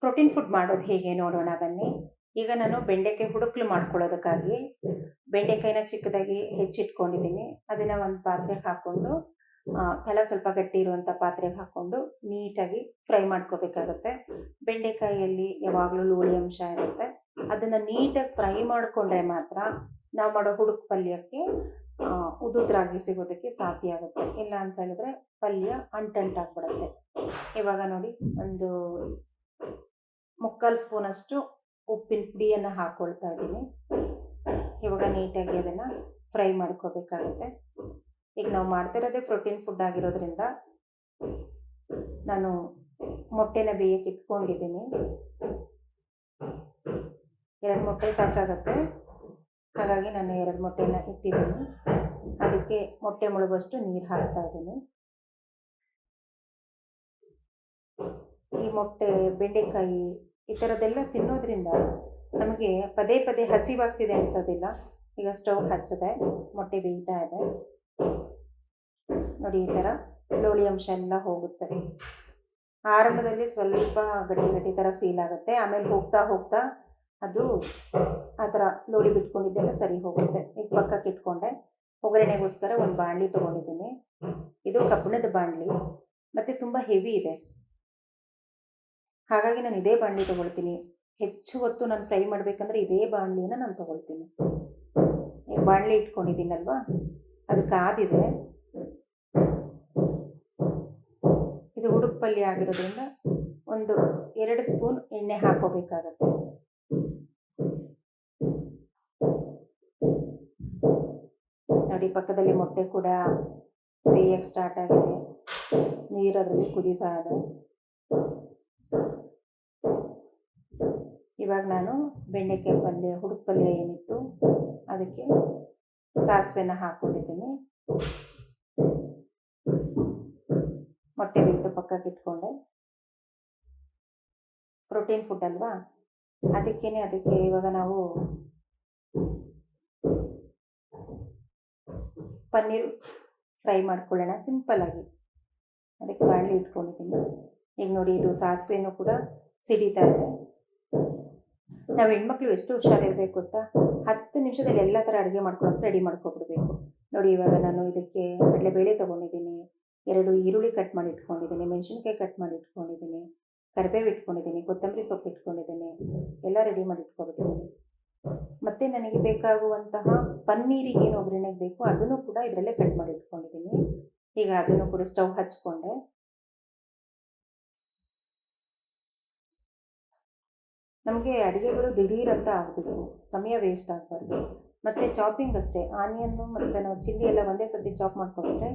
Protein food ಮಾಡೋದು ಹೇಗೆ ನೋಡೋಣ ಬನ್ನಿ. ಈಗ ನಾನು ಬೆಂಡೆಕಾಯಿ ಹುಡುಕ್ಲು ಮಾಡ್ಕೊಳ್ಳೋದಕ್ಕಾಗಿ ಬೆಂಡೆಕಾಯಿನ ಚಿಕ್ಕದಾಗಿ ಹೆಚ್ಚಿಟ್ಕೊಂಡಿದ್ದೀನಿ. ಅದನ್ನು ಒಂದು ಪಾತ್ರೆಗೆ ಹಾಕ್ಕೊಂಡು ತಳ ಸ್ವಲ್ಪ ಗಟ್ಟಿ ಇರುವಂಥ ಪಾತ್ರೆಗೆ ಹಾಕ್ಕೊಂಡು ನೀಟಾಗಿ ಫ್ರೈ ಮಾಡ್ಕೋಬೇಕಾಗುತ್ತೆ. ಬೆಂಡೆಕಾಯಿಯಲ್ಲಿ ಯಾವಾಗಲೂ ಲೋಳಿ ಅಂಶ ಇರುತ್ತೆ. ಅದನ್ನು ನೀಟಾಗಿ ಫ್ರೈ ಮಾಡಿಕೊಂಡ್ರೆ ಮಾತ್ರ ನಾವು ಮಾಡೋ ಹುಡುಕ್ ಪಲ್ಯಕ್ಕೆ ಉದುದ್ರಾಗಿ ಸಿಗೋದಕ್ಕೆ ಸಾಧ್ಯ ಆಗುತ್ತೆ. ಇಲ್ಲ ಅಂತ ಹೇಳಿದ್ರೆ ಪಲ್ಯ ಅಂಟಂಟಾಗ್ಬಿಡುತ್ತೆ. ಇವಾಗ ನೋಡಿ, ಒಂದು 3/4 ಸ್ಪೂನಷ್ಟು ಉಪ್ಪಿನ ಪುಡಿಯನ್ನು ಹಾಕ್ಕೊಳ್ತಾ ಇದ್ದೀನಿ. ಇವಾಗ ನೀಟಾಗಿ ಅದನ್ನು ಫ್ರೈ ಮಾಡ್ಕೋಬೇಕಾಗುತ್ತೆ. ಈಗ ನಾವು ಮಾಡ್ತಿರೋದೇ ಪ್ರೋಟೀನ್ ಫುಡ್ ಆಗಿರೋದ್ರಿಂದ ನಾನು ಮೊಟ್ಟೆನ ಬೇಯಕ್ಕೆ ಇಟ್ಕೊಂಡಿದ್ದೀನಿ. 2 ಮೊಟ್ಟೆ ಸಾಕಾಗುತ್ತೆ, ಹಾಗಾಗಿ ನಾನು 2 ಮೊಟ್ಟೆನ ಇಟ್ಟಿದ್ದೀನಿ. ಅದಕ್ಕೆ ಮೊಟ್ಟೆ ಮುಳುಗುವಷ್ಟು ನೀರು ಹಾಕ್ತಾ ಇದ್ದೀನಿ. ಈ ಮೊಟ್ಟೆ, ಬೆಂಡೆಕಾಯಿ ಈ ಥರದ್ದೆಲ್ಲ ತಿನ್ನೋದ್ರಿಂದ ನಮಗೆ ಪದೇ ಪದೇ ಹಸಿವಾಗ್ತಿದೆ ಅನ್ಸೋದಿಲ್ಲ. ಈಗ ಸ್ಟವ್ ಹಚ್ಚಿದೆ, ಮೊಟ್ಟೆ ಬೇಯ್ತಾ ಇದೆ ನೋಡಿ. ಈ ಥರ ಲೋಳಿ ಅಂಶ ಎಲ್ಲ ಹೋಗುತ್ತೆ. ಆರಂಭದಲ್ಲಿ ಸ್ವಲ್ಪ ಗಟ್ಟಿ ಗಟ್ಟಿ ಥರ ಫೀಲ್ ಆಗುತ್ತೆ, ಆಮೇಲೆ ಹೋಗ್ತಾ ಹೋಗ್ತಾ ಅದು ಆ ಥರ ಲೋಳಿ ಬಿಟ್ಕೊಂಡಿದ್ದೆಲ್ಲ ಸರಿ ಹೋಗುತ್ತೆ. ಈಗ ಪಕ್ಕಕ್ಕೆ ಇಟ್ಕೊಂಡೆ. ಒಗ್ಗರಣೆಗೋಸ್ಕರ ಒಂದು ಬಾಣಲಿ ತೊಗೊಂಡಿದ್ದೀನಿ. ಇದು ಕಬ್ಬಿಣದ ಬಾಣಲಿ ಮತ್ತು ತುಂಬ ಹೆವಿ ಇದೆ, ಹಾಗಾಗಿ ನಾನು ಇದೇ ಬಾಣಲಿ ತೊಗೊಳ್ತೀನಿ. ಹೆಚ್ಚು ಹೊತ್ತು ನಾನು ಫ್ರೈ ಮಾಡಬೇಕಂದ್ರೆ ಇದೇ ಬಾಣಲಿನ ನಾನು ತೊಗೊಳ್ತೀನಿ. ಈಗ ಬಾಣಲಿ ಇಟ್ಕೊಂಡಿದ್ದೀನಲ್ವ, ಅದು ಕಾದಿದೆ. ಇದು ಹುಡುಕ್ ಪಲ್ಯ ಆಗಿರೋದ್ರಿಂದ ಒಂದು 2 ಸ್ಪೂನ್ ಎಣ್ಣೆ ಹಾಕೋಬೇಕಾಗತ್ತೆ. ನೋಡಿ, ಪಕ್ಕದಲ್ಲಿ ಮೊಟ್ಟೆ ಕೂಡ ಬೇಯಕ್ಕೆ ಸ್ಟಾರ್ಟ್ ಆಗಿದೆ. ನೀರು ಅದರಲ್ಲಿ ಕುದೀತಾ ಇದೆ. ಇವಾಗ ನಾನು ಬೆಂಡೆಕಾಯಿ ಪಲ್ಯ, ಹುಡುಕ್ ಪಲ್ಯ ಏನಿತ್ತು ಅದಕ್ಕೆ ಸಾಸಿವೆನ ಹಾಕ್ಕೊಂಡಿದ್ದೀನಿ. ಮೊಟ್ಟೆ ಬೇಯಿತು ಪಕ್ಕಕ್ಕೆ ಇಟ್ಕೊಂಡೆ. ಪ್ರೋಟೀನ್ ಫುಡ್ ಅಲ್ವಾ, ಅದಕ್ಕೆ ಇವಾಗ ನಾವು ಪನ್ನೀರ್ ಫ್ರೈ ಮಾಡ್ಕೊಳ್ಳೋಣ ಸಿಂಪಲ್ಲಾಗಿ. ಅದಕ್ಕೆ ಬಾಣಲಿ ಇಟ್ಕೊಂಡಿದ್ದೀನಿ. ಈಗ ನೋಡಿ, ಇದು ಸಾಸಿವೆನೂ ಕೂಡ ಸಿಡಿತಾ ಇದೆ. ನಾವು ಹೆಣ್ಮಕ್ಳು ಎಷ್ಟು ಹುಷಾರಿರಬೇಕು ಗೊತ್ತಾ, 10 ನಿಮಿಷದಲ್ಲಿ ಎಲ್ಲ ಥರ ಅಡುಗೆ ಮಾಡ್ಕೊಳಕ್ಕೆ ರೆಡಿ ಮಾಡ್ಕೊಬಿಡ್ಬೇಕು. ನೋಡಿ, ಇವಾಗ ನಾನು ಇದಕ್ಕೆ ಕಡಲೆಬೇಳೆ ತೊಗೊಂಡಿದ್ದೀನಿ, 2 ಈರುಳ್ಳಿ ಕಟ್ ಮಾಡಿ ಇಟ್ಕೊಂಡಿದ್ದೀನಿ, ಮೆಣಸಿನ್ಕಾಯಿ ಕಟ್ ಮಾಡಿ ಇಟ್ಕೊಂಡಿದ್ದೀನಿ, ಕರಿಬೇವು ಇಟ್ಕೊಂಡಿದ್ದೀನಿ, ಕೊತ್ತಂಬರಿ ಸೊಪ್ಪು ಇಟ್ಕೊಂಡಿದ್ದೀನಿ, ಎಲ್ಲ ರೆಡಿ ಮಾಡಿ ಇಟ್ಕೊಬಿಟ್ಟಿದ್ದೀನಿ. ಮತ್ತು ನನಗೆ ಬೇಕಾಗುವಂತಹ ಪನ್ನೀರಿಗೆ ಏನು ಒಗ್ಗರಣೆಗೆ ಬೇಕು ಅದನ್ನು ಕೂಡ ಇದರಲ್ಲೇ ಕಟ್ ಮಾಡಿ ಇಟ್ಕೊಂಡಿದ್ದೀನಿ. ಈಗ ಅದನ್ನು ಕೂಡ ಸ್ಟವ್ ಹಚ್ಕೊಂಡೆ. ನಮಗೆ ಅಡುಗೆಗಳು ದಿಢೀರಂತ ಆಗಬೇಕು, ಸಮಯ ವೇಸ್ಟ್ ಆಗಬಾರ್ದು. ಮತ್ತು ಚಾಪಿಂಗ್ ಅಷ್ಟೇ, ಆನಿಯನ್ನು ಮತ್ತು ನಾವು ಚಿಲ್ಲಿ ಎಲ್ಲ ಒಂದೇ ಸರ್ತಿ ಚಾಪ್ ಮಾಡ್ಕೊಬಿಟ್ರೆ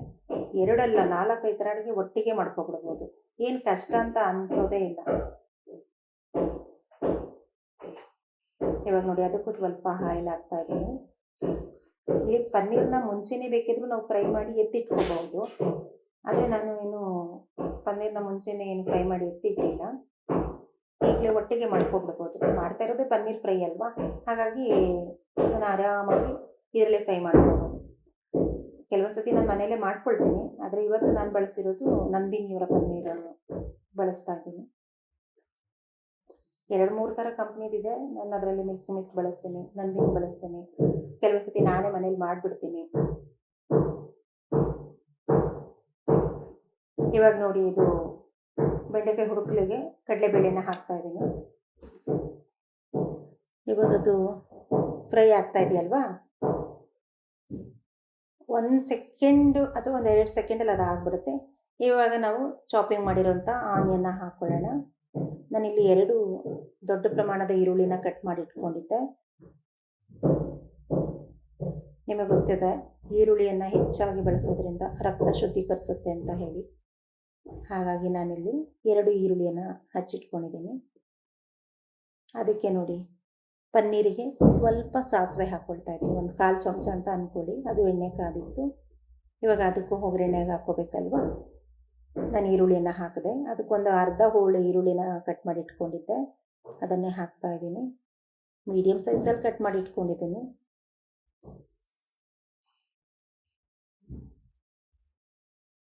2 ಅಲ್ಲ 4-5 ಥರ ಅಡುಗೆ ಒಟ್ಟಿಗೆ ಮಾಡ್ಕೊಬಿಡ್ಬೋದು. ಏನು ಕಷ್ಟ ಅಂತ ಅನಿಸೋದೇ ಇಲ್ಲ. ಇವಾಗ ನೋಡಿ, ಅದಕ್ಕೂ ಸ್ವಲ್ಪ ಆಯಿಲ್ ಹಾಕ್ತಾ ಇದ್ದೀನಿ. ಈ ಪನ್ನೀರನ್ನ ಮುಂಚೆನೇ ಬೇಕಿದ್ರೂ ನಾವು ಫ್ರೈ ಮಾಡಿ ಎತ್ತಿಟ್ಕೋಬಹುದು, ಆದರೆ ನಾನು ಏನು ಪನ್ನೀರನ್ನ ಮುಂಚೆನೇ ಏನು ಫ್ರೈ ಮಾಡಿ ಎತ್ತಿಟ್ಟಿಲ್ಲ. ಈಗಲೇ ಒಟ್ಟಿಗೆ ಮಾಡ್ಕೊಬಿಡ್ಬೋದು. ಮಾಡ್ತಾ ಇರೋದೇ ಪನ್ನೀರ್ ಫ್ರೈ ಅಲ್ವಾ, ಹಾಗಾಗಿ ಇದನ್ನು ಆರಾಮಾಗಿ ಇದರಲ್ಲೇ ಫ್ರೈ ಮಾಡ್ಕೊಬೋದು. ಕೆಲವೊಂದು ಸತಿ ನಾನು ಮನೆಯಲ್ಲೇ ಮಾಡ್ಕೊಳ್ತೀನಿ, ಆದರೆ ಇವತ್ತು ನಾನು ಬಳಸಿರೋದು ನಂದಿನಿಯವರ ಪನ್ನೀರನ್ನು ಬಳಸ್ತಾ ಇದ್ದೀನಿ. 2-3 ಥರ ಕಂಪ್ನಿದಿದೆ. ನಾನು ಅದರಲ್ಲಿ ಮಿಲ್ಕಿ ಮಿಸ್ಟ್ ಬಳಸ್ತೀನಿ, ನಂದಿನಿ ಬಳಸ್ತೀನಿ. ಕೆಲವೊಂದು ಸತಿ ನಾನೇ ಮನೇಲಿ ಮಾಡಿಬಿಡ್ತೀನಿ. ಇವಾಗ ನೋಡಿ, ಇದು ಬೆಂಡೆಕಾಯಿ ಹುಡುಕ್ಲಿಗೆ ಕಡಲೆಬೇಳೆನ ಹಾಕ್ತಾ ಇದ್ದೀನಿ. ಇವಾಗ ಅದು ಫ್ರೈ ಆಗ್ತಾ ಇದೆಯಲ್ವಾ, 1 ಸೆಕೆಂಡು ಅಥವಾ 2 ಸೆಕೆಂಡಲ್ಲಿ ಅದು ಆಗಿಬಿಡುತ್ತೆ. ಇವಾಗ ನಾವು ಚಾಪಿಂಗ್ ಮಾಡಿರೋಂಥ ಆನಿಯನ್ನ ಹಾಕ್ಕೊಳ್ಳೋಣ. ನಾನಿಲ್ಲಿ 2 ದೊಡ್ಡ ಪ್ರಮಾಣದ ಈರುಳ್ಳಿನ ಕಟ್ ಮಾಡಿ ಇಟ್ಕೊಂಡಿದ್ದೆ. ನಿಮಗೆ ಗೊತ್ತಿದೆ, ಈರುಳ್ಳಿಯನ್ನು ಹೆಚ್ಚಾಗಿ ಬಳಸೋದ್ರಿಂದ ರಕ್ತ ಶುದ್ಧೀಕರಿಸುತ್ತೆ ಅಂತ ಹೇಳಿ, ಹಾಗಾಗಿ ನಾನಿಲ್ಲಿ 2 ಈರುಳ್ಳಿಯನ್ನು ಹಚ್ಚಿಟ್ಕೊಂಡಿದ್ದೀನಿ. ಅದಕ್ಕೆ ನೋಡಿ, ಪನ್ನೀರಿಗೆ ಸ್ವಲ್ಪ ಸಾಸಿವೆ ಹಾಕ್ಕೊಳ್ತಾ ಇದ್ದೀನಿ, 1/4 ಚಮಚ ಅಂತ ಅಂದ್ಕೊಳ್ಳಿ. ಅದು ಎಣ್ಣೆ ಕಾದಿತ್ತು. ಇವಾಗ ಅದಕ್ಕೂ ಒಗ್ಗರಣೆಗೆ ಹಾಕ್ಕೋಬೇಕಲ್ವ. ನಾನು ಈರುಳ್ಳಿಯನ್ನು ಹಾಕಿದೆ. ಅದಕ್ಕೊಂದು ಅರ್ಧ ಹೋಳು ಈರುಳ್ಳಿನ ಕಟ್ ಮಾಡಿ ಇಟ್ಕೊಂಡಿದ್ದೆ. ಅದನ್ನೇ ಹಾಕ್ತಾ ಇದ್ದೀನಿ. ಮೀಡಿಯಮ್ ಸೈಜಲ್ಲಿ ಕಟ್ ಮಾಡಿ ಇಟ್ಕೊಂಡಿದ್ದೀನಿ.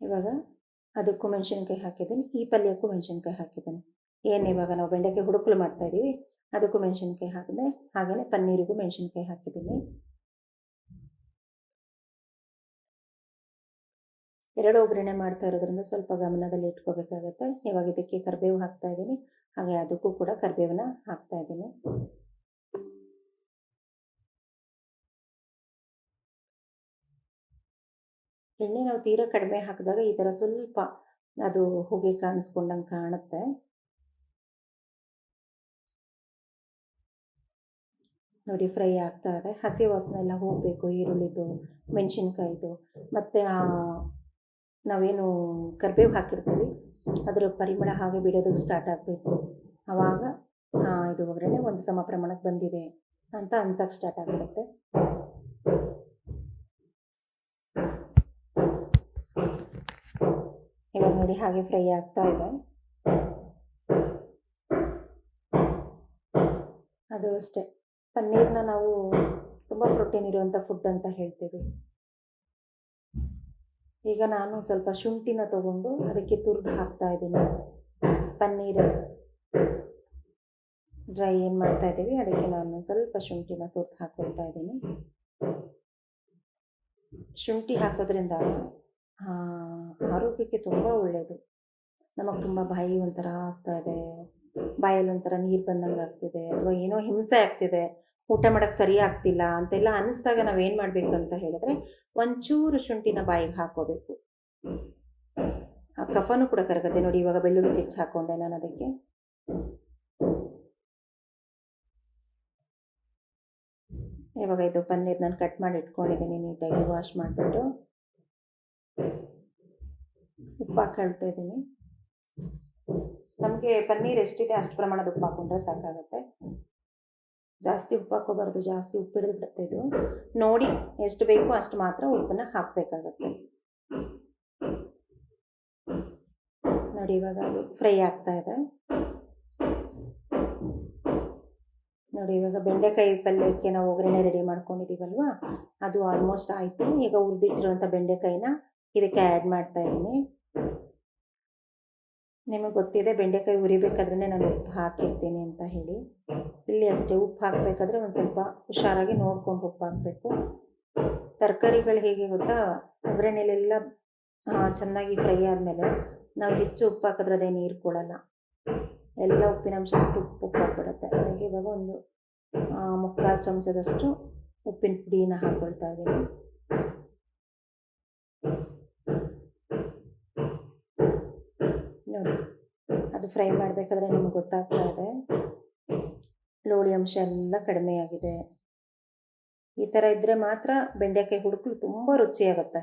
ಇವಾಗ ಅದಕ್ಕೂ ಮೆಣಸಿನ್ಕಾಯಿ ಹಾಕಿದ್ದೀನಿ, ಈ ಪಲ್ಯಕ್ಕೂ ಮೆಣಸಿನ್ಕಾಯಿ ಹಾಕಿದ್ದೀನಿ. ಏನು ಇವಾಗ ನಾವು ಬೆಂಡೆಕಾಯಿ ಹುಡುಕಲು ಮಾಡ್ತಾಯಿದ್ದೀವಿ, ಅದಕ್ಕೂ ಮೆಣಸಿನ್ಕಾಯಿ ಹಾಕಿದೆ. ಹಾಗೆಯೇ ಪನ್ನೀರಿಗೂ ಮೆಣಸಿನ್ಕಾಯಿ ಹಾಕಿದ್ದೀನಿ. 2 ಒಗ್ಗರಣೆ ಮಾಡ್ತಾ ಇರೋದ್ರಿಂದ ಸ್ವಲ್ಪ ಗಮನದಲ್ಲಿ ಇಟ್ಕೋಬೇಕಾಗತ್ತೆ. ಇವಾಗ ಇದಕ್ಕೆ ಕರಿಬೇವು ಹಾಕ್ತಾ ಇದ್ದೀನಿ, ಹಾಗೆ ಅದಕ್ಕೂ ಕೂಡ ಕರಿಬೇವನ್ನ ಹಾಕ್ತಾ ಇದ್ದೀನಿ. ಎಣ್ಣೆ ನಾವು ತೀರಾ ಕಡಿಮೆ ಹಾಕಿದಾಗ ಈ ಥರ ಸ್ವಲ್ಪ ಅದು ಹೊಗೆ ಕಾಣಿಸ್ಕೊಂಡಂಗೆ ಕಾಣುತ್ತೆ. ನೋಡಿ ಫ್ರೈ ಆಗ್ತಾ ಇದೆ. ಹಸಿ ವಾಸನೆ ಎಲ್ಲ ಹೋಗಬೇಕು, ಈರುಳ್ಳಿದು, ಮೆಣಸಿನ್ಕಾಯಿದು, ಮತ್ತು ನಾವೇನು ಕರಿಬೇವು ಹಾಕಿರ್ತೀವಿ ಅದರ ಪರಿಮಳ ಹಾಗೆ ಬಿಡೋದಕ್ಕೆ ಸ್ಟಾರ್ಟ್ ಆಗಬೇಕು. ಆವಾಗ ಇದು ಒಗ್ಗರಣೆ ಒಂದು ಸಮ ಪ್ರಮಾಣಕ್ಕೆ ಬಂದಿದೆ ಅಂತ ಅನ್ಸಕ್ಕೆ ಸ್ಟಾರ್ಟ್ ಆಗಿಬಿಡುತ್ತೆ. ಇವಾಗ ನೋಡಿ ಹಾಗೆ ಫ್ರೈ ಆಗ್ತಾ ಇದೆ. ಅದು ಅಷ್ಟೇ, ಪನ್ನೀರ್ನ ನಾವು ತುಂಬ ಪ್ರೋಟೀನ್ ಇರುವಂಥ ಫುಡ್ ಅಂತ ಹೇಳ್ತೀವಿ. ಈಗ ನಾನು ಸ್ವಲ್ಪ ಶುಂಠಿನ ತೊಗೊಂಡು ಅದಕ್ಕೆ ತುರಿದು ಹಾಕ್ತಾ ಇದ್ದೀನಿ. ಪನ್ನೀರ್ ಡ್ರೈ ಏನು ಮಾಡ್ತಾ ಇದ್ದೀವಿ ಅದಕ್ಕೆ ನಾನು ಸ್ವಲ್ಪ ಶುಂಠಿನ ತುರಿದು ಹಾಕ್ಕೊಳ್ತಾ ಇದ್ದೀನಿ. ಶುಂಠಿ ಹಾಕೋದ್ರಿಂದ ಆರೋಗ್ಯಕ್ಕೆ ತುಂಬ ಒಳ್ಳೆಯದು. ನಮಗೆ ತುಂಬ ಬಾಯಿ ಒಂಥರ ಆಗ್ತಾಯಿದೆ, ಬಾಯಲ್ಲಿ ಒಂಥರ ನೀರು ಬಂದಂಗೆ ಆಗ್ತಿದೆ, ಅಥವಾ ಏನೋ ಹಿಂಸೆ ಆಗ್ತಿದೆ, ಊಟ ಮಾಡೋಕ್ಕೆ ಸರಿ ಆಗ್ತಿಲ್ಲ ಅಂತೆಲ್ಲ ಅನ್ನಿಸ್ದಾಗ ನಾವೇನು ಮಾಡಬೇಕು ಅಂತ ಹೇಳಿದ್ರೆ ಒಂಚೂರು ಶುಂಠಿನ ಬಾಯಿಗೆ ಹಾಕ್ಕೋಬೇಕು. ಆ ಕಫನೂ ಕೂಡ ಕರಗುತ್ತೆ. ನೋಡಿ ಇವಾಗ ಬೆಳ್ಳುಳ್ಳಿ ಚಿಚ್ಚಿ ಹಾಕ್ಕೊಂಡೆ ನಾನು ಅದಕ್ಕೆ. ಇವಾಗ ಇದು ಪನ್ನೀರ್ ನಾನು ಕಟ್ ಮಾಡಿ ಇಟ್ಕೊಂಡಿದ್ದೀನಿ, ನೀಟಾಗಿ ವಾಶ್ ಮಾಡಿಬಿಟ್ಟು ಉಪ್ಪು ಹಾಕ್ಕೊಳ್ತಾ ಇದ್ದೀನಿ. ನಮಗೆ ಪನ್ನೀರ್ ಎಷ್ಟಿದೆ ಅಷ್ಟು ಪ್ರಮಾಣದ ಉಪ್ಪು ಹಾಕ್ಕೊಂಡ್ರೆ ಸಾಕಾಗುತ್ತೆ. ಜಾಸ್ತಿ ಉಪ್ಪು ಹಾಕೋಬಾರ್ದು, ಜಾಸ್ತಿ ಉಪ್ಪು ಹಿಡಿದು ಬಿಡುತ್ತೆ. ಇದು ನೋಡಿ ಎಷ್ಟು ಬೇಕು ಅಷ್ಟು ಮಾತ್ರ ಉಪ್ಪನ್ನ ಹಾಕಬೇಕಾಗತ್ತೆ. ನೋಡಿ ಇವಾಗ ಅದು ಫ್ರೈ ಆಗ್ತಾ ಇದೆ. ನೋಡಿ ಇವಾಗ ಬೆಂಡೆಕಾಯಿ ಪಲ್ಯಕ್ಕೆ ನಾವು ಒಗ್ಗರಣೆ ರೆಡಿ ಮಾಡ್ಕೊಂಡಿದ್ದೀವಲ್ವ, ಅದು ಆಲ್ಮೋಸ್ಟ್ ಆಯಿತು. ಈಗ ಹುರಿದಿಟ್ಟಿರುವಂಥ ಬೆಂಡೆಕಾಯಿನ ಇದಕ್ಕೆ ಆ್ಯಡ್ ಮಾಡ್ತಾ ಇದ್ದೀನಿ. ನಿಮಗೆ ಗೊತ್ತಿದೆ ಬೆಂಡೆಕಾಯಿ ಹುರಿಬೇಕಾದ್ರೆ ನಾನು ಉಪ್ಪು ಹಾಕಿರ್ತೀನಿ ಅಂತ ಹೇಳಿ. ಇಲ್ಲಿ ಅಷ್ಟೇ, ಉಪ್ಪು ಹಾಕಬೇಕಾದ್ರೆ ಒಂದು ಸ್ವಲ್ಪ ಹುಷಾರಾಗಿ ನೋಡ್ಕೊಂಡು ಉಪ್ಪು ಹಾಕಬೇಕು. ತರಕಾರಿಗಳು ಹೇಗೆ ಗೊತ್ತಾ, ಒಗ್ಗರಣೆಲೆಲ್ಲ ಚೆನ್ನಾಗಿ ಫ್ರೈ ಆದಮೇಲೆ ನಾವು ಹೆಚ್ಚು ಉಪ್ಪು ಹಾಕಿದ್ರೆ ಅದೇ ನೀರು ಕೊಡಲ್ಲ, ಎಲ್ಲ ಉಪ್ಪಿನಂಶ ಬಿಟ್ಟು ಉಪ್ಪು ಹಾಕ್ಬಿಡುತ್ತೆ. ಹಾಗಾಗಿ ಇವಾಗ ಒಂದು 3/4 ಚಮಚದಷ್ಟು ಉಪ್ಪಿನ ಪುಡಿನ ಹಾಕ್ಕೊಳ್ತಾ ಇದ್ದೀನಿ. ನೋಡಿ ಅದು ಫ್ರೈ ಮಾಡಬೇಕಾದ್ರೆ ನಿಮಗೆ ಗೊತ್ತಾಗ್ತಾ ಇದೆ ಲೋಳಿ ಅಂಶ ಎಲ್ಲ ಕಡಿಮೆ ಆಗಿದೆ. ಈ ಥರ ಇದ್ದರೆ ಮಾತ್ರ ಬೆಂಡೆಕಾಯಿ ಹುಡುಕಲು ತುಂಬ ರುಚಿಯಾಗುತ್ತೆ.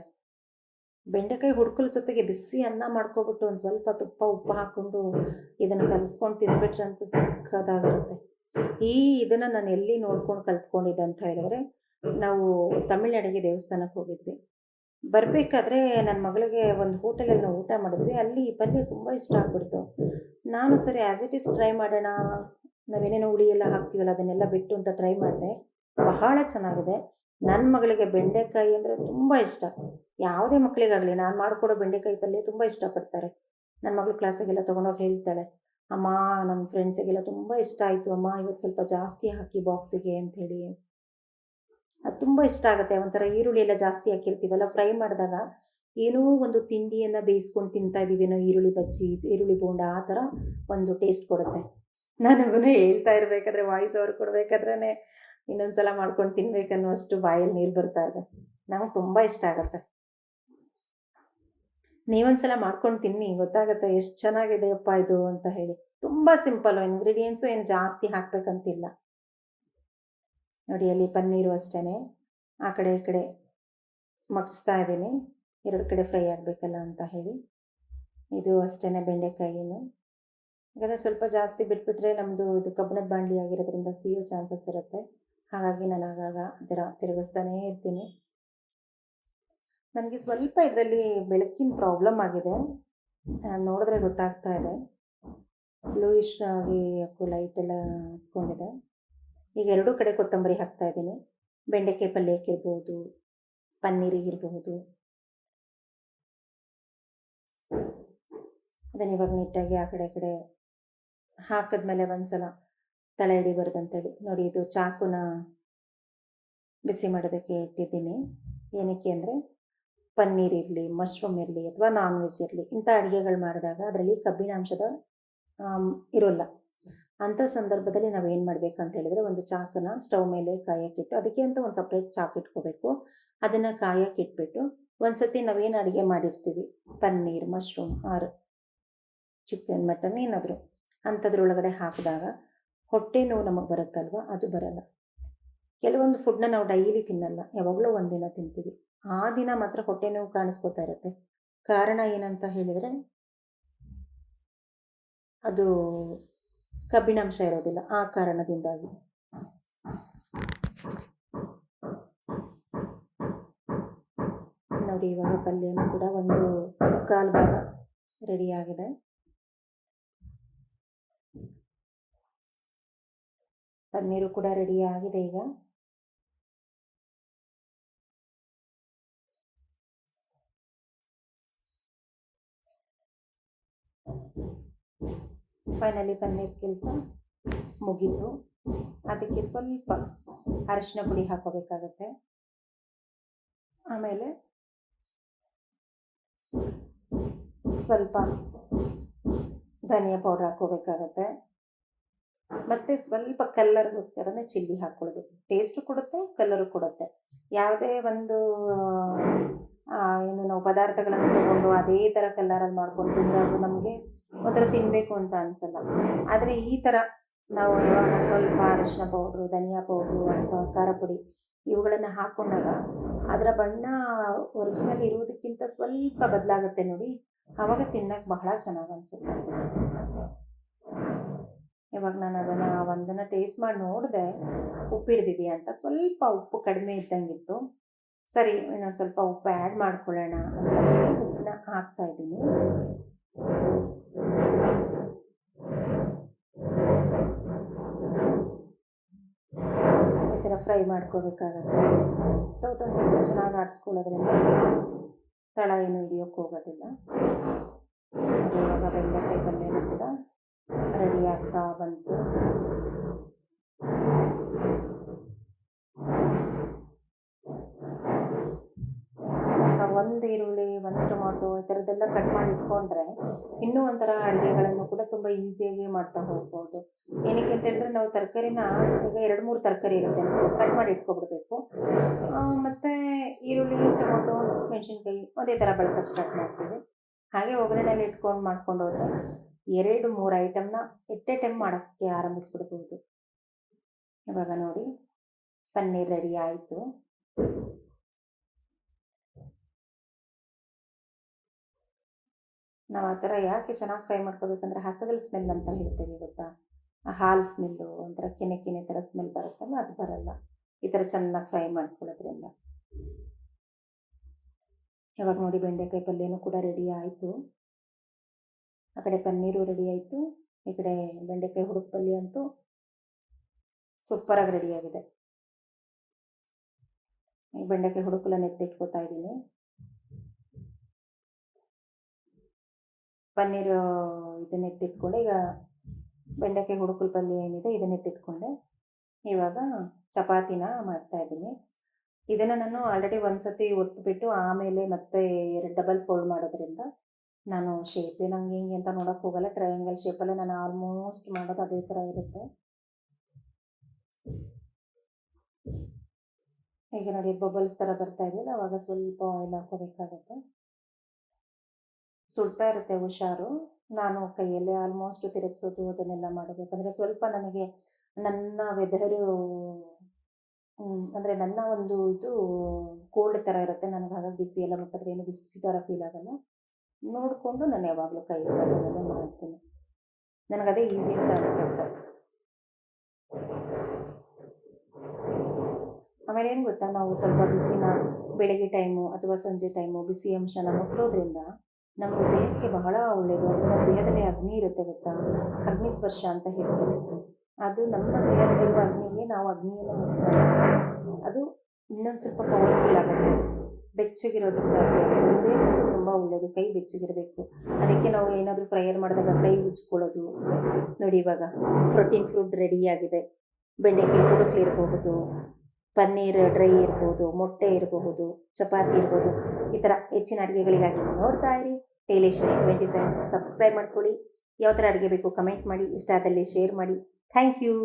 ಬೆಂಡೆಕಾಯಿ ಹುಡುಕಲ ಜೊತೆಗೆ ಬಿಸಿ ಅನ್ನ ಮಾಡ್ಕೊಬಿಟ್ಟು ಒಂದು ಸ್ವಲ್ಪ ತುಪ್ಪ ಉಪ್ಪು ಹಾಕ್ಕೊಂಡು ಇದನ್ನು ಕಲಿಸ್ಕೊಂಡು ತಿಂದ್ಬಿಟ್ರೆ ಅಂತೂ ಸಕ್ಕತ್ತಾಗಿರುತ್ತೆ. ಇದನ್ನು ನಾನು ಎಲ್ಲಿ ನೋಡ್ಕೊಂಡು ಕಲ್ತ್ಕೊಂಡಿದ್ದೆ ಅಂತ ಹೇಳಿದ್ರೆ, ನಾವು ತಮಿಳ್ನಾಡಿಗೆ ದೇವಸ್ಥಾನಕ್ಕೆ ಹೋಗಿದ್ವಿ. ಬರಬೇಕಾದ್ರೆ ನನ್ನ ಮಗಳಿಗೆ ಒಂದು ಹೋಟೆಲಲ್ಲಿ ನಾವು ಊಟ ಮಾಡಿದ್ವಿ. ಅಲ್ಲಿ ಈ ಪಲ್ಯ ತುಂಬ ಇಷ್ಟ ಆಗ್ಬಿಡ್ತು. ನಾನು ಸರಿ ಆ್ಯಸ್ ಇಟ್ ಈಸ್ ಟ್ರೈ ಮಾಡೋಣ, ನಾವೇನೇನೋ ಹುಳಿ ಎಲ್ಲ ಹಾಕ್ತೀವಲ್ಲ ಅದನ್ನೆಲ್ಲ ಬಿಟ್ಟು ಅಂತ ಟ್ರೈ ಮಾಡಿದೆ. ಬಹಳ ಚೆನ್ನಾಗಿದೆ. ನನ್ನ ಮಗಳಿಗೆ ಬೆಂಡೆಕಾಯಿ ಅಂದರೆ ತುಂಬ ಇಷ್ಟ. ಯಾವುದೇ ಮಕ್ಕಳಿಗಾಗಲಿ ನಾನು ಮಾಡಿಕೊಡೋ ಬೆಂಡೆಕಾಯಿ ಪಲ್ಯ ತುಂಬ ಇಷ್ಟಪಡ್ತಾರೆ. ನನ್ನ ಮಗಳು ಕ್ಲಾಸಿಗೆಲ್ಲ ತೊಗೊಂಡೋಗಿ ಹೇಳ್ತಾಳೆ, ಅಮ್ಮ ನನ್ನ ಫ್ರೆಂಡ್ಸಿಗೆಲ್ಲ ತುಂಬ ಇಷ್ಟ ಆಯಿತು ಅಮ್ಮ, ಇವತ್ತು ಸ್ವಲ್ಪ ಜಾಸ್ತಿ ಹಾಕಿ ಬಾಕ್ಸಿಗೆ ಅಂಥೇಳಿ. ಅದು ತುಂಬ ಇಷ್ಟ ಆಗುತ್ತೆ. ಒಂಥರ ಈರುಳ್ಳಿ ಎಲ್ಲ ಜಾಸ್ತಿ ಹಾಕಿರ್ತೀವಲ್ಲ, ಫ್ರೈ ಮಾಡಿದಾಗ ಏನೋ ಒಂದು ತಿಂಡಿಯನ್ನು ಬೇಯಿಸ್ಕೊಂಡು ತಿಂತಾ ಇದ್ದೀವೇನೋ, ಈರುಳ್ಳಿ ಬಜ್ಜಿ, ಈರುಳ್ಳಿ ಬೋಂಡ ಆ ಥರ ಒಂದು ಟೇಸ್ಟ್ ಕೊಡುತ್ತೆ. ನನಗೂ ಹೇಳ್ತಾ ಇರಬೇಕಾದ್ರೆ ವಾಯ್ಸ್ ಓವರ್ ಕೊಡಬೇಕಾದ್ರೇ ಇನ್ನೊಂದು ಸಲ ಮಾಡ್ಕೊಂಡು ತಿನ್ಬೇಕನ್ನುವಷ್ಟು ಬಾಯಲ್ಲಿ ನೀರು ಬರ್ತಾ ಇದೆ. ನಮಗೆ ತುಂಬ ಇಷ್ಟ ಆಗುತ್ತೆ. ನೀವೊಂದು ಸಲ ಮಾಡ್ಕೊಂಡು ತಿನ್ನಿ, ಗೊತ್ತಾಗುತ್ತೆ ಎಷ್ಟು ಚೆನ್ನಾಗಿದೆಯಪ್ಪ ಇದು ಅಂತ ಹೇಳಿ. ತುಂಬ ಸಿಂಪಲ್ಲು, ಇಂಗ್ರೀಡಿಯೆಂಟ್ಸು ಏನು ಜಾಸ್ತಿ ಹಾಕಬೇಕಂತಿಲ್ಲ. ನೋಡಿ ಅಲ್ಲಿ ಪನ್ನೀರು ಅಷ್ಟೇ ಆ ಕಡೆ ಈ ಕಡೆ ಮಗ್ಚ್ತಾ ಇದ್ದೀನಿ, 2 ಕಡೆ ಫ್ರೈ ಆಗಬೇಕಲ್ಲ ಅಂತ ಹೇಳಿ. ಇದು ಅಷ್ಟೇ ಬೆಂಡೆಕಾಯಿನು. ಯಾಕಂದರೆ ಸ್ವಲ್ಪ ಜಾಸ್ತಿ ಬಿಟ್ಬಿಟ್ರೆ ನಮ್ಮದು ಇದು ಕಬ್ಬಿಣದ ಬಾಣಲಿ ಆಗಿರೋದ್ರಿಂದ ಸಿಯೋ ಚಾನ್ಸಸ್ ಇರುತ್ತೆ. ಹಾಗಾಗಿ ನಾನು ಆಗಾಗ ಅದರ ತಿರುಗಿಸ್ತಾನೇ ಇರ್ತೀನಿ. ನನಗೆ ಸ್ವಲ್ಪ ಇದರಲ್ಲಿ ಬೆಳಕಿನ ಪ್ರಾಬ್ಲಮ್ ಆಗಿದೆ, ನೋಡಿದ್ರೆ ಗೊತ್ತಾಗ್ತಾ ಇದೆ. ಬ್ಲೂಯಿಶ್ ಆಗಿ ಯಾಕೋ ಲೈಟ್ ಎಲ್ಲ ಹತ್ಕೊಂಡಿದೆ. ಈಗ ಎರಡೂ ಕಡೆ ಕೊತ್ತಂಬರಿ ಹಾಕ್ತಾ ಇದ್ದೀನಿ. ಬೆಂಡೆಕಾಯಿ ಪಲ್ಯಕ್ಕಿರ್ಬೋದು, ಪನ್ನೀರಿಗಿರಬಹುದು. ಅದನ್ನು ಇವಾಗ ನೀಟಾಗಿ ಆ ಕಡೆ ಈ ಕಡೆ ಹಾಕಿದ್ಮೇಲೆ ಒಂದ್ಸಲ ತಳ ಹಿಡಿಬಾರ್ದಂತೇಳಿ ನೋಡಿ, ಇದು ಚಾಕುನ ಬಿಸಿ ಮಾಡೋದಕ್ಕೆ ಇಟ್ಟಿದ್ದೀನಿ. ಏನಕ್ಕೆ ಅಂದರೆ ಪನ್ನೀರ್ ಇರಲಿ, ಮಶ್ರೂಮ್ ಇರಲಿ ಅಥವಾ ನಾನ್ ವೆಜ್ ಇರಲಿ, ಇಂಥ ಅಡುಗೆಗಳು ಮಾಡಿದಾಗ ಅದರಲ್ಲಿ ಕಬ್ಬಿಣಾಂಶದ ಇರೋಲ್ಲ. ಅಂಥ ಸಂದರ್ಭದಲ್ಲಿ ನಾವು ಏನು ಮಾಡಬೇಕಂತ ಹೇಳಿದರೆ, ಒಂದು ಚಾಕನ್ನ ಸ್ಟವ್ ಮೇಲೆ ಕಾಯಕ್ಕಿಟ್ಟು, ಅದಕ್ಕೆ ಅಂತ ಒಂದು ಸಪ್ರೇಟ್ ಚಾಕು ಇಟ್ಕೋಬೇಕು. ಅದನ್ನು ಕಾಯಕ್ಕಿಟ್ಬಿಟ್ಟು ಒಂದು ಸತಿ ನಾವೇನು ಅಡುಗೆ ಮಾಡಿರ್ತೀವಿ, paneer, mushroom or chicken, mutton ಏನಾದರೂ ಅಂಥದ್ರೊಳಗಡೆ ಹಾಕಿದಾಗ ಹೊಟ್ಟೆ ನೋವು ನಮಗೆ ಬರುತ್ತಲ್ವ, ಅದು ಬರಲ್ಲ. ಕೆಲವೊಂದು ಫುಡ್ನ ನಾವು ಡೈಲಿ ತಿನ್ನಲ್ಲ, ಯಾವಾಗಲೂ ಒಂದಿನ ತಿಂತೀವಿ. ಆ ದಿನ ಮಾತ್ರ ಹೊಟ್ಟೆ ನೋವು ಕಾಣಿಸ್ಕೊತಾ ಇರುತ್ತೆ. ಕಾರಣ ಏನಂತ ಹೇಳಿದರೆ, ಅದು ಕಬ್ಬಿಣಾಂಶ ಇರೋದಿಲ್ಲ, ಆ ಕಾರಣದಿಂದಾಗಿ. ನೋಡಿ, ಇವಾಗ ಪಲ್ಯನೂ ಕೂಡ ಒಂದು ಮುಕ್ಕಾಲು ಭಾಗ ರೆಡಿಯಾಗಿದೆ. ಪನ್ನೀರು ಕೂಡ ರೆಡಿಯಾಗಿದೆ. ಈಗ ಫೈನಲಿ ಪನ್ನೀರ್ ಕೆಲಸ ಮುಗೀತು. ಅದಕ್ಕೆ ಸ್ವಲ್ಪ ಅರಿಶಿನ ಪುಡಿ ಹಾಕೋಬೇಕಾಗತ್ತೆ. ಆಮೇಲೆ ಸ್ವಲ್ಪ ಧನಿಯಾ ಪೌಡ್ರ್ ಹಾಕೋಬೇಕಾಗತ್ತೆ. ಮತ್ತು ಸ್ವಲ್ಪ ಕಲ್ಲರ್ಗೋಸ್ಕರನೇ ಚಿಲ್ಲಿ ಹಾಕ್ಕೊಳ್ಬೇಕು. ಟೇಸ್ಟು ಕೊಡುತ್ತೆ, ಕಲರು ಕೊಡುತ್ತೆ. ಯಾವುದೇ ಒಂದು ಏನು ನಾವು ಪದಾರ್ಥಗಳನ್ನು ತೊಗೊಂಡು ಅದೇ ಥರ ಕಲ್ಲರಲ್ಲಿ ಮಾಡ್ಕೊಂಡು ತಿಂದರೆ ಅದು ನಮಗೆ ಒಂಥರ ತಿನ್ನಬೇಕು ಅಂತ ಅನಿಸಲ್ಲ. ಆದರೆ ಈ ಥರ ನಾವು ಯಾವಾಗ ಸ್ವಲ್ಪ ಅರಿಶಿನ ಪೌಡ್ರು, ಧನಿಯಾ ಪೌಡ್ರು ಅಥವಾ ಖಾರ ಪುಡಿ ಇವುಗಳನ್ನು ಹಾಕ್ಕೊಂಡಾಗ ಅದರ ಬಣ್ಣ ಒರಿಜಿನಲ್ ಇರುವುದಕ್ಕಿಂತ ಸ್ವಲ್ಪ ಬದಲಾಗುತ್ತೆ ನೋಡಿ, ಆವಾಗ ತಿನ್ನೋಕ್ಕೆ ಬಹಳ ಚೆನ್ನಾಗಿ ಅನಿಸುತ್ತೆ. ಇವಾಗ ನಾನು ಒಂದನ್ನು ಟೇಸ್ಟ್ ಮಾಡಿ ನೋಡಿದೆ, ಉಪ್ಪು ಹಿಡ್ದಿದೆಯಾ ಅಂತ. ಸ್ವಲ್ಪ ಉಪ್ಪು ಕಡಿಮೆ ಇದ್ದಂಗಿತ್ತು. ಸರಿ, ಇನ್ನೊಂದು ಸ್ವಲ್ಪ ಉಪ್ಪು ಆ್ಯಡ್ ಮಾಡ್ಕೊಳ್ಳೋಣ ಅಂತ ಹೇಳಿ ಉಪ್ಪನ್ನ ಹಾಕ್ತಾಯಿದ್ದೀನಿ. ಈ ಥರ ಫ್ರೈ ಮಾಡ್ಕೋಬೇಕಾಗತ್ತೆ. ಸೌಟನ್ನು ಸ್ವಲ್ಪ ಚೆನ್ನಾಗಿ ಆಡಿಸ್ಕೊಳ್ಳೋದ್ರಿಂದ ತಳ ಏನು ಹಿಡಿಯೋಕ್ಕೆ ಹೋಗೋದಿಲ್ಲ. ಇವಾಗ ಬೆಂಡೆಕಾಯಿ ಪಲ್ಯನೂ ಕೂಡ ರೆಡಿ ಆಗ್ತಾ ಬಂತು. ಒಂದು ಈರುಳ್ಳಿ, ಒಂದು ಟೊಮಾಟೊ ಈ ಥರದ್ದೆಲ್ಲ ಕಟ್ ಮಾಡಿ ಇಟ್ಕೊಂಡ್ರೆ ಇನ್ನೂ ಒಂಥರ ಅಡುಗೆಗಳನ್ನು ಕೂಡ ತುಂಬ ಈಸಿಯಾಗಿ ಮಾಡ್ತಾ ಹೋಗ್ಬೋದು. ಏನಕ್ಕೆ ಅಂತ ಹೇಳಿದ್ರೆ, ನಾವು ತರಕಾರಿನ ಈಗ 2-3 ತರಕಾರಿ ಇರುತ್ತೆ, ಕಟ್ ಮಾಡಿ ಇಟ್ಕೊಬಿಡ್ಬೇಕು. ಮತ್ತು ಈರುಳ್ಳಿ, ಟೊಮೊಟೊ, ಮೆಣಸಿನ್ಕಾಯಿ ಒಂದೇ ಥರ ಬಳಸೋಕ್ಕೆ ಸ್ಟಾರ್ಟ್ ಮಾಡ್ತೀವಿ. ಹಾಗೆ ಒಗ್ಗರಣೆಯಲ್ಲಿ ಇಟ್ಕೊಂಡು ಮಾಡ್ಕೊಂಡು ಹೋದರೆ 2-3 ಐಟಮ್ನ ಎಟ್ ಎ ಟೈಮ್ ಮಾಡೋಕ್ಕೆ ಆರಂಭಿಸ್ಬಿಡ್ಬೋದು. ಇವಾಗ ನೋಡಿ, ಪನ್ನೀರ್ ರೆಡಿ ಆಯಿತು. ನಾವು ಆ ಥರ ಯಾಕೆ ಚೆನ್ನಾಗಿ ಫ್ರೈ ಮಾಡ್ಕೋಬೇಕಂದ್ರೆ, ಹಸಗಲ್ ಸ್ಮೆಲ್ ಅಂತ ಹೇಳ್ತೇವೆ ಗೊತ್ತಾ, ಆ ಹಾಲು ಸ್ಮೆಲ್ಲು ಒಂಥರ ಕೆನೆ ಕೆನೆ ಥರ ಸ್ಮೆಲ್ ಬರುತ್ತಲ್ಲ, ಅದು ಬರಲ್ಲ ಈ ಥರ ಚೆನ್ನಾಗಿ ಫ್ರೈ ಮಾಡ್ಕೊಳ್ಳೋದ್ರಿಂದ. ಇವಾಗ ನೋಡಿ, ಬೆಂಡೆಕಾಯಿ ಪಲ್ಯನೂ ಕೂಡ ರೆಡಿ ಆಯಿತು. ಆ ಕಡೆ ಪನ್ನೀರು ರೆಡಿ ಆಯಿತು, ಈ ಕಡೆ ಬೆಂಡೆಕಾಯಿ ಹುಡುಕು ಪಲ್ಯ ಅಂತೂ ಸೂಪರಾಗಿ ರೆಡಿಯಾಗಿದೆ. ಈ ಬೆಂಡೆಕಾಯಿ ಹುಡುಕಲನ್ನು ಎತ್ತಿಟ್ಕೋತಾ ಇದ್ದೀನಿ. ಪನ್ನೀರು ಇದನ್ನ ಎತ್ತಿಟ್ಕೊಂಡೆ. ಈಗ ಬೆಂಡೆಕಾಯಿ ಹುಡುಕಲ್ ಪಲ್ಯ ಏನಿದೆ ಇದನ್ನ ಎತ್ತಿಟ್ಕೊಂಡೆ. ಇವಾಗ ಚಪಾತಿನ ಮಾಡ್ತಾಯಿದ್ದೀನಿ. ಇದನ್ನು ನಾನು ಆಲ್ರೆಡಿ ಒಂದು ಸತಿ ಒತ್ತಿಬಿಟ್ಟು ಆಮೇಲೆ ಮತ್ತೆ ಡಬಲ್ ಫೋಲ್ಡ್ ಮಾಡೋದ್ರಿಂದ ನಾನು ಶೇಪೇನು ಹಂಗೆ ಹಿಂಗೆ ಅಂತ ನೋಡೋಕ್ಕೆ ಹೋಗಲ್ಲ. ಟ್ರಯಾಂಗಲ್ ಶೇಪಲ್ಲೇ ನಾನು ಆಲ್ಮೋಸ್ಟ್ ಮಾಡೋದು ಅದೇ ಥರ ಇರುತ್ತೆ. ಈಗ ನೋಡಿ, ಬಬಲ್ಸ್ ಥರ ಬರ್ತಾ ಇದೆಯಲ್ಲ, ಆವಾಗ ಸ್ವಲ್ಪ ಆಯಿಲ್ ಹಾಕೋಬೇಕಾಗತ್ತೆ. ಸುಡ್ತಾ ಇರುತ್ತೆ, ಹುಷಾರು. ನಾನು ಕೈಯಲ್ಲೇ ಆಲ್ಮೋಸ್ಟ್ ತಿರುಗಿಸೋದು ಅದನ್ನೆಲ್ಲ ಮಾಡಬೇಕಂದ್ರೆ ಸ್ವಲ್ಪ ನನಗೆ ನನ್ನ ವೆದರು ಅಂದರೆ ನನ್ನ ಒಂದು ಇದು ಕೋಲ್ಡ್ ಥರ ಇರುತ್ತೆ ನನಗೆ. ಹಾಗಾಗಿ ಬಿಸಿ ಎಲ್ಲ ಮುಟ್ಟಿದ್ರೆ ಏನು ಬಿಸಿ ಥರ ಫೀಲ್ ಆಗಲ್ಲ. ನೋಡಿಕೊಂಡು ನಾನು ಯಾವಾಗಲೂ ಕೈಯಲ್ಲೇ ಮಾಡ್ತೀನಿ. ನನಗದೇ ಈಸಿ ಅಂತ ಅನಿಸುತ್ತೆ. ಆಮೇಲೆ ಏನು ಗೊತ್ತಾ, ನಾವು ಸ್ವಲ್ಪ ಬಿಸಿನ ಬೆಳಗ್ಗೆ ಟೈಮು ಅಥವಾ ಸಂಜೆ ಟೈಮು ಬಿಸಿ ಅಂಶನ ಮುಟ್ಟೋದ್ರಿಂದ ನಮ್ಮ ದೇಹಕ್ಕೆ ಬಹಳ ಒಳ್ಳೆಯದು. ಅಂದರೆ ನಮ್ಮ ದೇಹದಲ್ಲಿ ಅಗ್ನಿ ಇರುತ್ತೆ ಗೊತ್ತಾ, ಅಗ್ನಿ ಸ್ಪರ್ಶ ಅಂತ ಹೇಳ್ತೇವೆ. ಅದು ನಮ್ಮ ದೇಹದಲ್ಲಿರುವ ಅಗ್ನಿಗೆ ನಾವು ಅಗ್ನಿಯನ್ನು ಮುಟ್ಕೊಂಡಾಗ ಅದು ಇನ್ನೊಂದು ಸ್ವಲ್ಪ ಪವರ್ಫುಲ್ ಆಗುತ್ತೆ, ಬೆಚ್ಚಗಿರೋದಕ್ಕೆ ಸಾಧ್ಯ ಆಗುತ್ತೆ. ಹೃದಯಕ್ಕಂತೂ ತುಂಬ ಒಳ್ಳೆಯದು, ಕೈ ಬೆಚ್ಚಗಿರಬೇಕು. ಅದಕ್ಕೆ ನಾವು ಏನಾದರೂ ಫ್ರೈಯರ್ ಮಾಡಿದಾಗ ಕೈ ಉಜ್ಕೊಳ್ಳೋದು. ನೋಡಿ ಇವಾಗ ಪ್ರೋಟೀನ್ ಫುಡ್ ರೆಡಿಯಾಗಿದೆ. ಬೆಂಡೆಕಾಯಿ ಹುಡುಕ್ಲಿರಬಹುದು, ಪನ್ನೀರ್ ಡ್ರೈ ಇರ್ಬೋದು, ಮೊಟ್ಟೆ ಇರಬಹುದು, ಚಪಾತಿ ಇರ್ಬೋದು. ಈ ಥರ ಹೆಚ್ಚಿನ ಅಡುಗೆಗಳಿಗಾಗಿ ನೋಡ್ತಾ ಇರಿ ಟೈಲೇಶ್ವರಿ 27. ಸಬ್ಸ್ಕ್ರೈಬ್ ಮಾಡ್ಕೊಳ್ಳಿ. ಯಾವ ಥರ ಅಡುಗೆ ಬೇಕು ಕಮೆಂಟ್ ಮಾಡಿ, ಇಷ್ಟ ಆದಲ್ಲಿ ಶೇರ್ ಮಾಡಿ. Thank you.